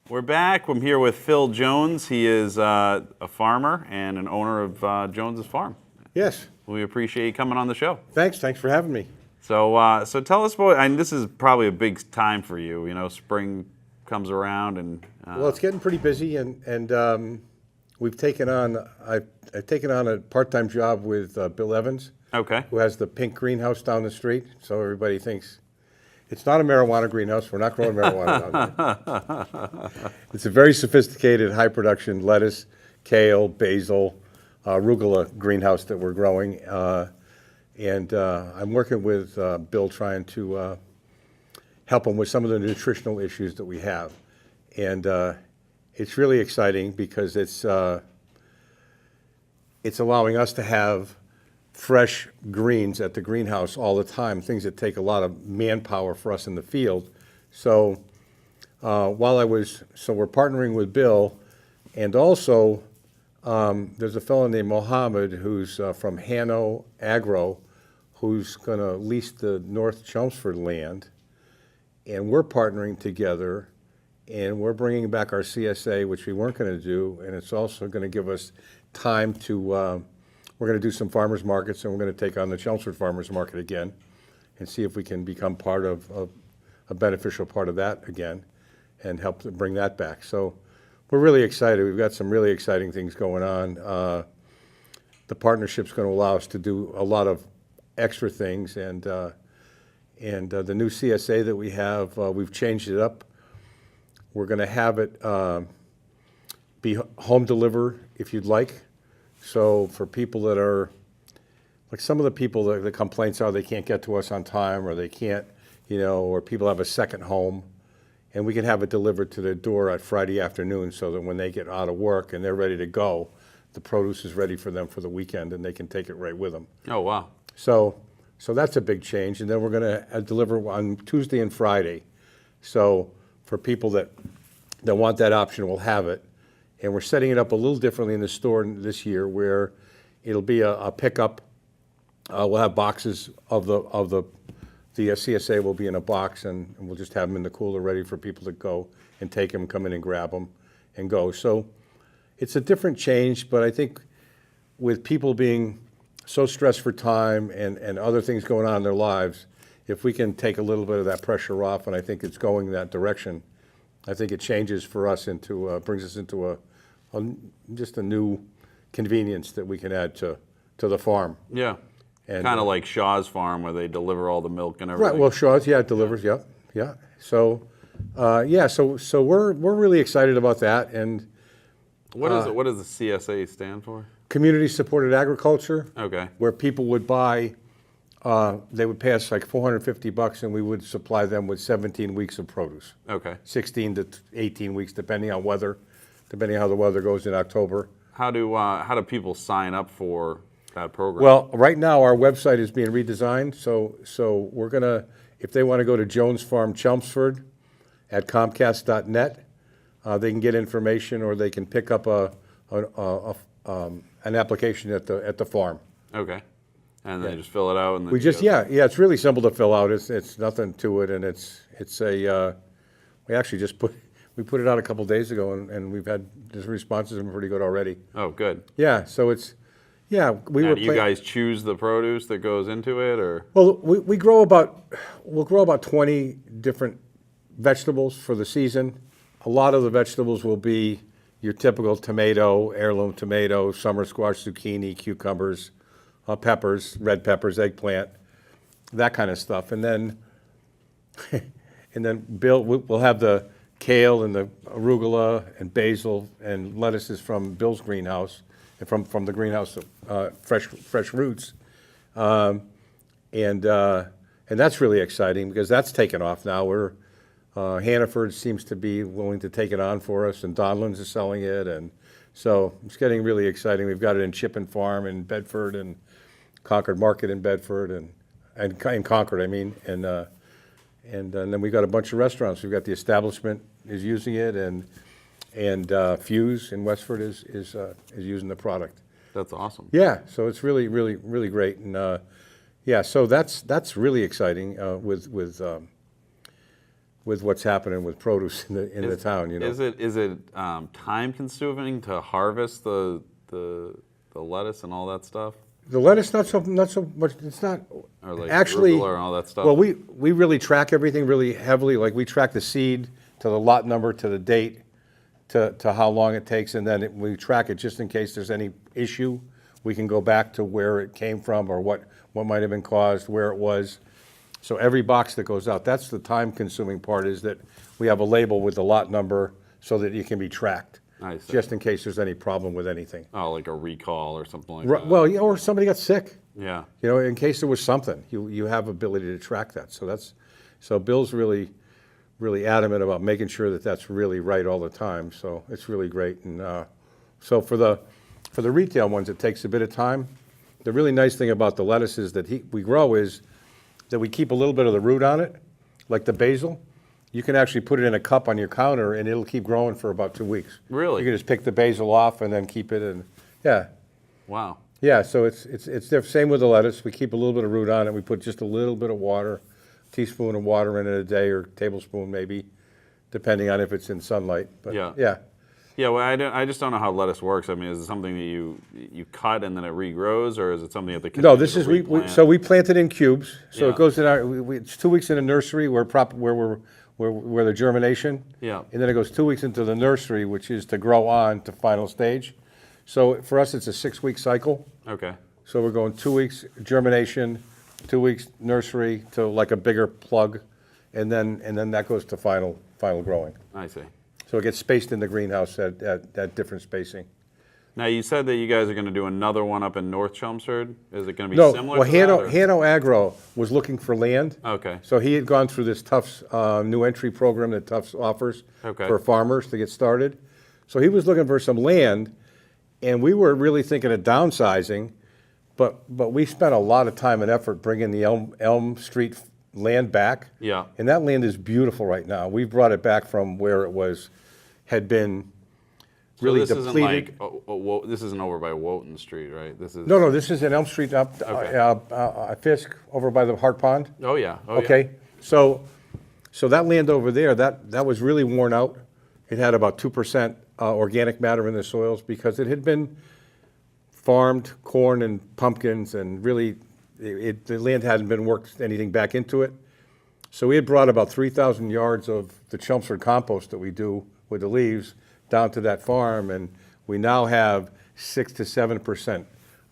We're back. I'm here with Phil Jones. He is a farmer and an owner of Jones's Farm. Yes. We appreciate you coming on the show. Thanks for having me. So tell us about, and this is probably a big time for you. You know, spring comes around and... Well, it's getting pretty busy, and we've taken on, I've taken on a part-time job with Bill Evans, Okay. who has the pink greenhouse down the street, so everybody thinks it's not a marijuana greenhouse. We're not growing marijuana down there. It's a very sophisticated, high-production lettuce, kale, basil, arugula greenhouse that we're growing. And I'm working with Bill trying to help him with some of the nutritional issues that we have. And it's really exciting because it's allowing us to have fresh greens at the greenhouse all the time, things that take a lot of manpower for us in the field. So so we're partnering with Bill, and also there's a fellow named Mohammed who's from Hanno Agro, who's going to lease the North Chelmsford land, and we're partnering together, and we're bringing back our CSA, which we weren't going to do, and it's also going to give us time to we're going to do some farmers markets, and we're going to take on the Chelmsford Farmers Market again and see if we can become part of a beneficial part of that again and help to bring that back. So we're really excited. We've got some really exciting things going on. The partnership's going to allow us to do a lot of extra things, and the new CSA that we have, we've changed it up. We're going to have it be home deliver if you'd like. So for people that are, like some of the people that the complaints are they can't get to us on time, or they can't, or people have a second home, and we can have it delivered to their door at Friday afternoon so that when they get out of work and they're ready to go, the produce is ready for them for the weekend and they can take it right with them. Oh, wow. So that's a big change. And then we're going to deliver on Tuesday and Friday. So for people that want that option, we'll have it. And we're setting it up a little differently in the store this year, where it'll be a pickup. We'll have boxes of the CSA will be in a box, and we'll just have them in the cooler ready for people to go and take them, come in and grab them and go. So it's a different change, but I think with people being so stressed for time and other things going on in their lives, if we can take a little bit of that pressure off, and I think it's going that direction, I think it changes for us into, brings us into just a new convenience that we can add to the farm. Yeah. And kind of like Shaw's Farm, where they deliver all the milk and everything. Right. Well, Shaw's, yeah, it delivers. Yeah. So, So we're really excited about that. And what is it? What does the CSA stand for? Community supported agriculture. Okay. Where people would buy, they would pay us like $450, and we would supply them with 17 weeks of produce. Okay. 16 to 18 weeks, depending on weather, depending on how the weather goes in October. How do people sign up for that program? Well, right now our website is being redesigned, so we're gonna, if they want to go to Jones Farm Chelmsford at Comcast.net, they can get information, or they can pick up an application at the farm. Okay. And then they just fill it out, and then It's really simple to fill out. It's nothing to it, and we actually just put it out a couple days ago, and we've had the responses have been pretty good already. Oh, good. Yeah, so it's Do you guys choose the produce that goes into it, or? Well, we'll grow about 20 different vegetables for the season. A lot of the vegetables will be your typical tomato, heirloom tomato, summer squash, zucchini, cucumbers, peppers, red peppers, eggplant, that kind of stuff. And then Bill, we'll have the kale and the arugula and basil and lettuces from Bill's greenhouse, and from the greenhouse, fresh roots, and that's really exciting because that's taken off now. Hannaford seems to be willing to take it on for us, and Donlands is selling it, and so it's getting really exciting. We've got it in Chippenham Farm in Bedford, and Concord Market in Bedford, and in Concord, I mean, and then we've got a bunch of restaurants. We've got the establishment is using it, and Fuse in Westford is using the product. That's awesome. Yeah, so it's really, really, really great, and so that's really exciting with with what's happening with produce in the town. You know, Is it time consuming to harvest the lettuce and all that stuff? the lettuce not so much. It's not Or like actually arugula and all that stuff? Well, we really track everything really heavily. Like we track the seed to the lot number to the date to how long it takes, and then we track it just in case there's any issue. We can go back to where it came from or what might have been caused, where it was. So every box that goes out, that's the time-consuming part, is that we have a label with the lot number so that it can be tracked, I see. just in case there's any problem with anything. Oh, like a recall or something like that. Well, yeah, or somebody got sick. Yeah. You know, in case there was something, you have ability to track that. So Bill's really adamant about making sure that that's really right all the time. So it's really great. And so for the retail ones, it takes a bit of time. The really nice thing about the lettuces that we grow is that we keep a little bit of the root on it, like the basil. You can actually put it in a cup on your counter, and it'll keep growing for about 2 weeks. Really? You can just pick the basil off and then keep it in. Yeah. Wow. Yeah, so it's the same with the lettuce. We keep a little bit of root on it. We put just a little bit of water, teaspoon of water in it a day, or tablespoon maybe, depending on if it's in sunlight. But Yeah. yeah. Yeah, well, I just don't know how lettuce works. I mean, is it something that you cut and then it regrows, or is it something that they No, this is replant? we plant it in cubes. So Yeah. it goes in it's 2 weeks in the nursery where the germination. Yeah. And then it goes 2 weeks into the nursery, which is to grow on to final stage. So for us, it's a 6-week cycle. Okay. So we're going 2 weeks germination, 2 weeks nursery to like a bigger plug, and then that goes to final growing. I see. So it gets spaced in the greenhouse at different spacing. Now, you said that you guys are going to do another one up in North Chelmsford. Is it going to be No, similar well, to that? or- Hanno Agro was looking for land. Okay. So he had gone through this Tufts new entry program that Tufts offers Okay. for farmers to get started. So he was looking for some land, and we were really thinking of downsizing, but we spent a lot of time and effort bringing the Elm Street land back. Yeah. And that land is beautiful right now. We brought it back from where it had been really so this depleted. isn't like this isn't over by Wotan Street, right? This is No, this is in Elm Street up Fisk over by the Hart Pond. Oh yeah. Oh, Okay, so that land over there, that was really worn out. It had about 2% organic matter in the soils because it had been farmed corn and pumpkins, and really the land hadn't been worked anything back into it. So we had brought about 3,000 yards of the Chelmsford compost that we do with the leaves down to that farm, and we now have 6 to 7%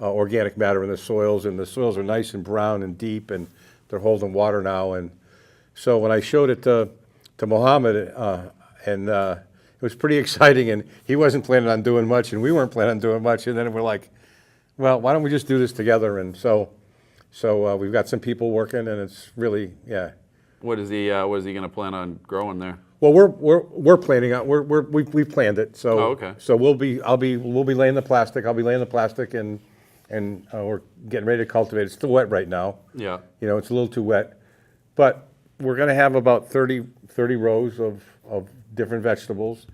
organic matter in the soils, and the soils are nice and brown and deep, and they're holding water now. And so when I showed it to Mohammed, it was pretty exciting, and he wasn't planning on doing much, and we weren't planning on doing much, and then we're like, well, why don't we just do this together? And so we've got some people working, and it's really, yeah. What is he going to plan on growing there? Well, we're planning on we planned it. So Oh, okay. So we'll be laying the plastic. I'll be laying the plastic, and we're getting ready to cultivate. It's still wet right now. Yeah. You know, it's a little too wet, but we're going to have about 30 rows of different vegetables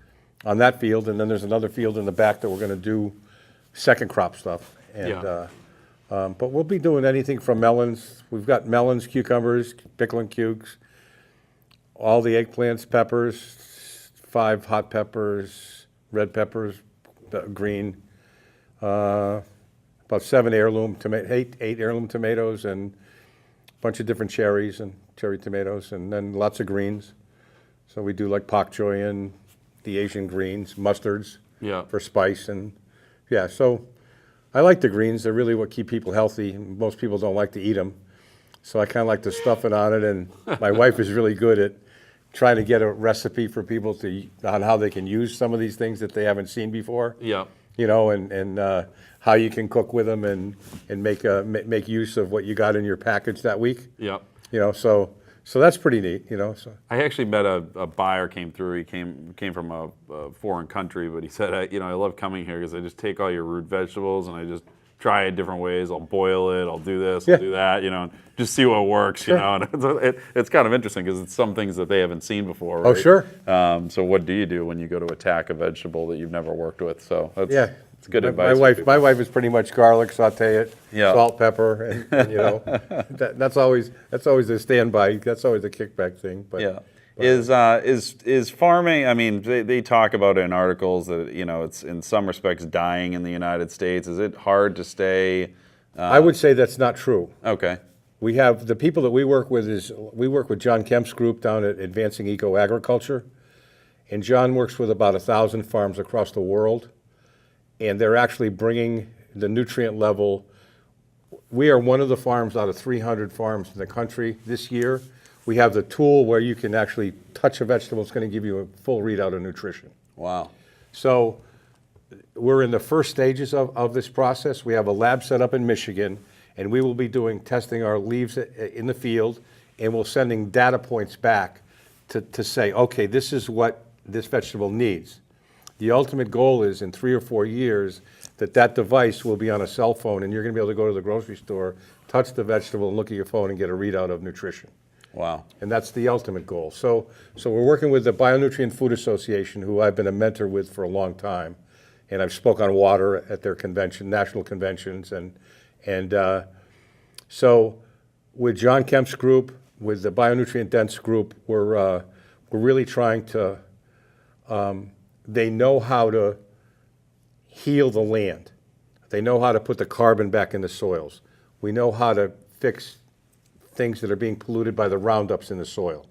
on that field, and then there's another field in the back that we're going to do second crop stuff. And Yeah. but we'll be doing anything from melons. We've got melons, cucumbers, pickling cukes, all the eggplants, peppers, 5 hot peppers, red peppers, green, about 8 heirloom tomatoes, and a bunch of different cherries and cherry tomatoes, and then lots of greens. So we do like pak choy and the Asian greens, mustards Yeah. for spice, and yeah, so I like the greens. They're really what keep people healthy. Most people don't like to eat them. So I kind of like to stuff it on it, and my wife is really good at trying to get a recipe for people on how they can use some of these things that they haven't seen before. Yeah. You know, and how you can cook with them and make use of what you got in your package that week. Yeah. You know, so that's pretty neat. You know, so I actually met a buyer came through. He came from a foreign country, but he said, I love coming here because I just take all your root vegetables and I just try it different ways. I'll boil it. I'll do this. Yeah. I'll do that. And just see what works. Sure. And it's kind of interesting because it's some things that they haven't seen before. Oh, Right? sure. So what do you do when you go to attack a vegetable that you've never worked with? So that's, yeah. it's good My advice. for my people. wife is pretty much garlic, saute it, Yeah. salt, pepper, and you know, that's always the standby. That's always the kickback thing. But Yeah. Is farming? I mean, they talk about it in articles that it's in some respects dying in the United States. Is it hard to stay? I would say that's not true. Okay. We have the people that we work with we work with John Kemp's group down at Advancing Eco Agriculture, and John works with about 1,000 farms across the world, and they're actually bringing the nutrient level. We are one of the farms out of 300 farms in the country this year. We have the tool where you can actually touch a vegetable. It's going to give you a full readout of nutrition. Wow. So we're in the first stages of this process. We have a lab set up in Michigan, and we will be testing our leaves in the field, and we're sending data points back to say, okay, this is what this vegetable needs. The ultimate goal is in 3 or 4 years that device will be on a cell phone, and you're going to be able to go to the grocery store, touch the vegetable, and look at your phone and get a readout of nutrition. Wow. And that's the ultimate goal. So we're working with the Bionutrient Food Association, who I've been a mentor with for a long time, and I've spoke on water at their national conventions, and so with John Kemp's group, with the Bionutrient Dense group, we're really trying to. They know how to heal the land. They know how to put the carbon back in the soils. We know how to fix things that are being polluted by the Roundups in the soil.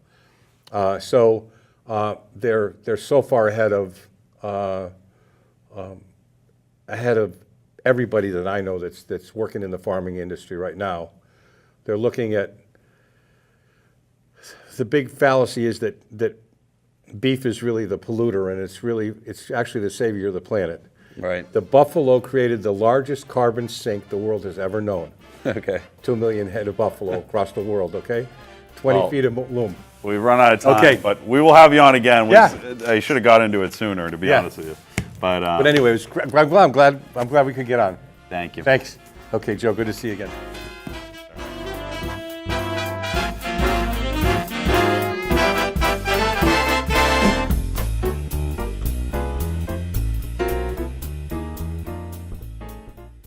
So they're so far ahead of everybody that I know that's working in the farming industry right now. They're looking at the big fallacy is that beef is really the polluter, and it's actually the savior of the planet. Right. The buffalo created the largest carbon sink the world has ever known. Okay. 2 million head of buffalo across the world, okay? 20 feet of loom. We've run out of time, Okay. but we will have you on again. Yeah. I should have got into it sooner, to be honest with you. But anyway, I'm glad we could get on. Thank you. Thanks. Okay, Joe, good to see you again.